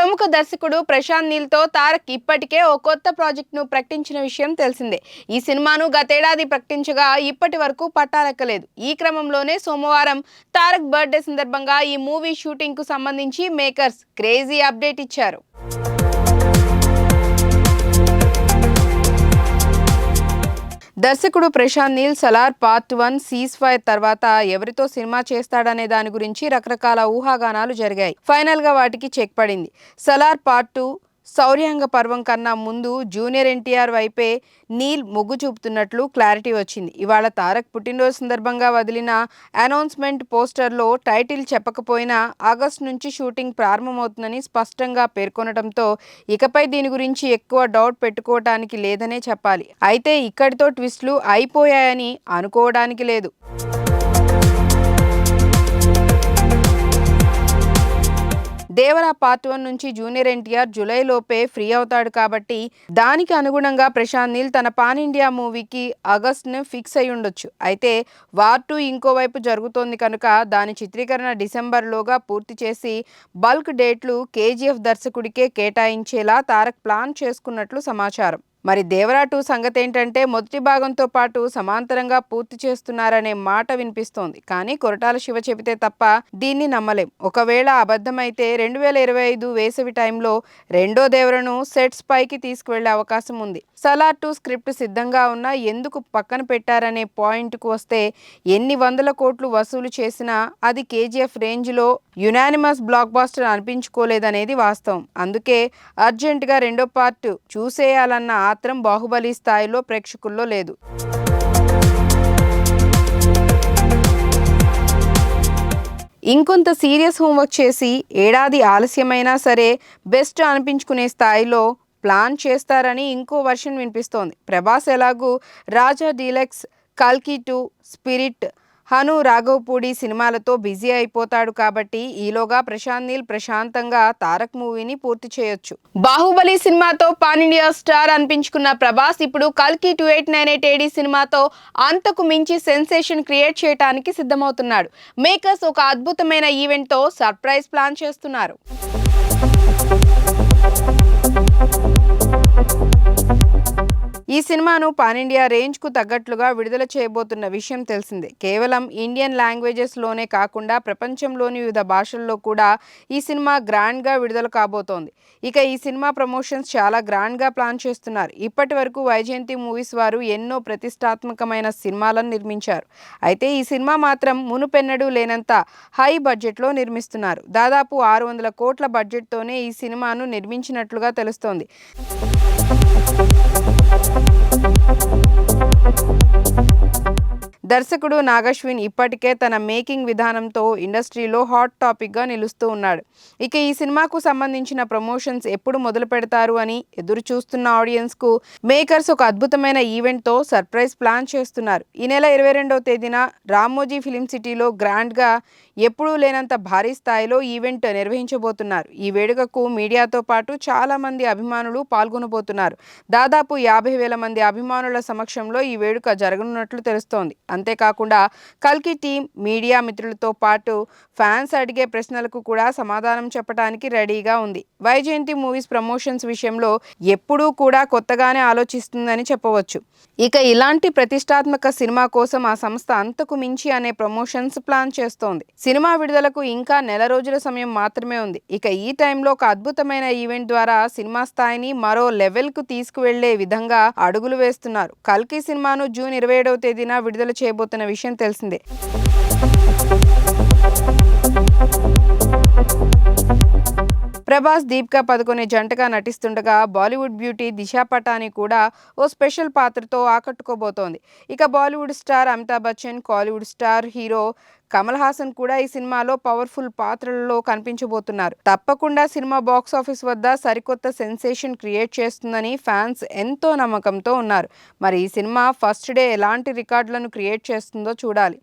ప్రముఖ దర్శకుడు ప్రశాంత్ నీల్ తో తారక్ ఇప్పటికే ఓ కొత్త ప్రాజెక్ట్ ను ప్రకటించిన విషయం తెలిసిందే. ఈ సినిమాను గతేడాది ప్రకటించగా ఇప్పటి వరకు పట్టాలెక్కలేదు. ఈ క్రమంలోనే సోమవారం తారక్ బర్త్డే సందర్భంగా ఈ మూవీ షూటింగ్ కు సంబంధించి మేకర్స్ క్రేజీ అప్డేట్ ఇచ్చారు. దర్శకుడు Prashanth Neel Salaar part 1 cease fire తర్వాత ఎవరితో సినిమా చేస్తాడనే దాని గురించి రకరకాల ఊహాగానాలు జరిగాయి. ఫైనల్ గా వాటికి చెక్ పడింది. సలార్ పార్ట్ 2 శౌర్యాంగ పర్వం కన్నా ముందు జూనియర్ ఎన్టీఆర్ వైపే నీల్ మొగ్గు చూపుతున్నట్లు క్లారిటీ వచ్చింది. ఇవాళ తారక్ పుట్టినరోజు సందర్భంగా వదిలిన అనౌన్స్మెంట్ పోస్టర్లో టైటిల్ చెప్పకపోయినా ఆగస్టు నుంచి షూటింగ్ ప్రారంభమవుతుందని స్పష్టంగా పేర్కొనడంతో ఇకపై దీని గురించి ఎక్కువ డౌట్ పెట్టుకోవటానికి లేదనే చెప్పాలి. అయితే ఇక్కడితో ట్విస్టులు అయిపోయాయని అనుకోవడానికి లేదు. దేవరా పార్ట్ 1 నుంచి జూనియర్ ఎన్టీఆర్ జూలైలోపే ఫ్రీ అవుతాడు కాబట్టి దానికి అనుగుణంగా ప్రశాంత్ నీల్ తన పాన్ ఇండియా మూవీకి ఆగస్టును ఫిక్స్ అయి ఉండొచ్చు. అయితే వార్ 2 ఇంకోవైపు జరుగుతోంది కనుక దాని చిత్రీకరణ డిసెంబర్లోగా పూర్తి చేసి బల్క్ డేట్లు కేజీఎఫ్ దర్శకుడికే కేటాయించేలా తారక్ ప్లాన్ చేసుకున్నట్లు సమాచారం. మరి దేవరా 2 సంగతి ఏంటంటే మొదటి భాగంతో పాటు సమాంతరంగా పూర్తి చేస్తున్నారనే మాట వినిపిస్తోంది. కానీ కొరటాల శివ చెబితే తప్ప దీన్ని నమ్మలేం. ఒకవేళ అబద్ధమైతే 2025 వేసవి టైంలో రెండో దేవరను సెట్స్ పైకి తీసుకువెళ్లే అవకాశం ఉంది. సలార్ 2 స్క్రిప్ట్ సిద్ధంగా ఉన్నా ఎందుకు పక్కన పెట్టారనే పాయింట్కు వస్తే ఎన్ని వందల కోట్లు వసూలు చేసినా అది కేజీఎఫ్ రేంజ్లో యునానిమస్ బ్లాక్ బాస్టర్ అనిపించుకోలేదనేది వాస్తవం. అందుకే అర్జెంటుగా రెండో పార్ట్ చూసేయాలన్న ఆత్రం బాహుబలి స్థాయిలో ప్రేక్షకుల్లో లేదు. ఇంకొంత సీరియస్ హోంవర్క్ చేసి ఏడాది ఆలస్యమైనా సరే బెస్ట్ అనిపించుకునే స్థాయిలో ప్లాన్ చేస్తారని ఇంకో వర్షన్ వినిపిస్తోంది. ప్రభాస్ ఎలాగూ రాజా డీలక్స్, కల్కి 2, స్పిరిట్, హను రాఘవపూడి సినిమాలతో బిజీ అయిపోతాడు కాబట్టి ఈలోగా ప్రశాంత్ నీల్ ప్రశాంతంగా తారక్ మూవీని పూర్తి చేయొచ్చు. బాహుబలి సినిమాతో పాన్ ఇండియా స్టార్ అనిపించుకున్న ప్రభాస్ ఇప్పుడు కల్కి 2898 AD సినిమాతో అంతకు మించి సెన్సేషన్ క్రియేట్ చేయడానికి సిద్ధమవుతున్నాడు. మేకర్స్ ఒక అద్భుతమైన ఈవెంట్ తో సర్ప్రైజ్ ప్లాన్ చేస్తున్నారు. ఈ సినిమాను పాన్ ఇండియా రేంజ్ కు తగ్గట్లుగా విడుదల చేయబోతున్న విషయం తెలిసిందే. కేవలం ఇండియన్ లాంగ్వేజెస్ లోనే కాకుండా ప్రపంచంలోని వివిధ భాషల్లో కూడా ఈ సినిమా గ్రాండ్ గా విడుదల కాబోతోంది. ఇక ఈ సినిమా ప్రమోషన్స్ చాలా గ్రాండ్ గా ప్లాన్ చేస్తున్నారు. ఇప్పటి వరకు వైజయంతి మూవీస్ వారు ఎన్నో ప్రతిష్టాత్మకమైన సినిమాలను నిర్మించారు. అయితే ఈ సినిమా మాత్రం మునుపెన్నడూ లేనంత హై బడ్జెట్ లో నిర్మిస్తున్నారు. దాదాపు 600 కోట్ల బడ్జెట్ తోనే ఈ సినిమాను నిర్మించినట్లుగా తెలుస్తోంది. దర్శకుడు నాగశ్విన్ ఇప్పటికే తన మేకింగ్ విధానంతో ఇండస్ట్రీలో హాట్ టాపిక్గా నిలుస్తూ ఉన్నాడు. ఇక ఈ సినిమాకు సంబంధించిన ప్రమోషన్స్ ఎప్పుడు మొదలు పెడతారు అని ఎదురు చూస్తున్న ఆడియన్స్కు మేకర్స్ ఒక అద్భుతమైన ఈవెంట్తో సర్ప్రైజ్ ప్లాన్ చేస్తున్నారు. ఈ నెల 22వ తేదీన రామోజీ ఫిలిం సిటీలో గ్రాండ్గా ఎప్పుడూ లేనంత భారీ స్థాయిలో ఈవెంట్ నిర్వహించబోతున్నారు. ఈ వేడుకకు మీడియాతో పాటు చాలామంది అభిమానులు పాల్గొనబోతున్నారు. దాదాపు 50,000 మంది అభిమానుల సమక్షంలో ఈ వేడుక జరగనున్నట్లు తెలుస్తోంది. అంతేకాకుండా కల్కి టీం, మీడియా మిత్రులతో పాటు ఫ్యాన్స్ అడిగే ప్రశ్నలకు కూడా సమాధానం చెప్పడానికి రెడీగా ఉంది. వైజయంతి మూవీస్ ప్రమోషన్స్ విషయంలో ఎప్పుడూ కూడా కొత్తగానే ఆలోచిస్తుందని చెప్పవచ్చు. ఇక ఇలాంటి ప్రతిష్టాత్మక సినిమా కోసం ఆ సంస్థ అంతకు మించి అనే ప్రమోషన్స్ ప్లాన్ చేస్తోంది. సినిమా విడుదలకు ఇంకా నెల రోజుల సమయం మాత్రమే ఉంది. ఇక ఈ టైంలో ఒక అద్భుతమైన ఈవెంట్ ద్వారా సినిమా స్థాయిని మరో లెవెల్కు తీసుకువెళ్లే విధంగా అడుగులు వేస్తున్నారు. కల్కి సినిమాను జూన్ 27వ తేదీన విడుదల చేయబోతున్న విషయం తెలిసిందే. ప్రభాస్, దీపికా పదుకొనే జంటగా నటిస్తుండగా బాలీవుడ్ బ్యూటీ దిశా పటాని కూడా ఓ స్పెషల్ పాత్రతో ఆకట్టుకోబోతోంది. ఇక Bollywood star Amitabh Bachchan, Kollywood star hero Kamal Haasan కూడా ఈ సినిమాలో పవర్ఫుల్ పాత్రలలో కనిపించబోతున్నారు. తప్పకుండా సినిమా బాక్స్ ఆఫీస్ వద్ద సరికొత్త సెన్సేషన్ క్రియేట్ చేస్తుందని ఫ్యాన్స్ ఎంతో నమ్మకంతో ఉన్నారు. మరి ఈ సినిమా ఫస్ట్ డే ఎలాంటి రికార్డులను క్రియేట్ చేస్తుందో చూడాలి.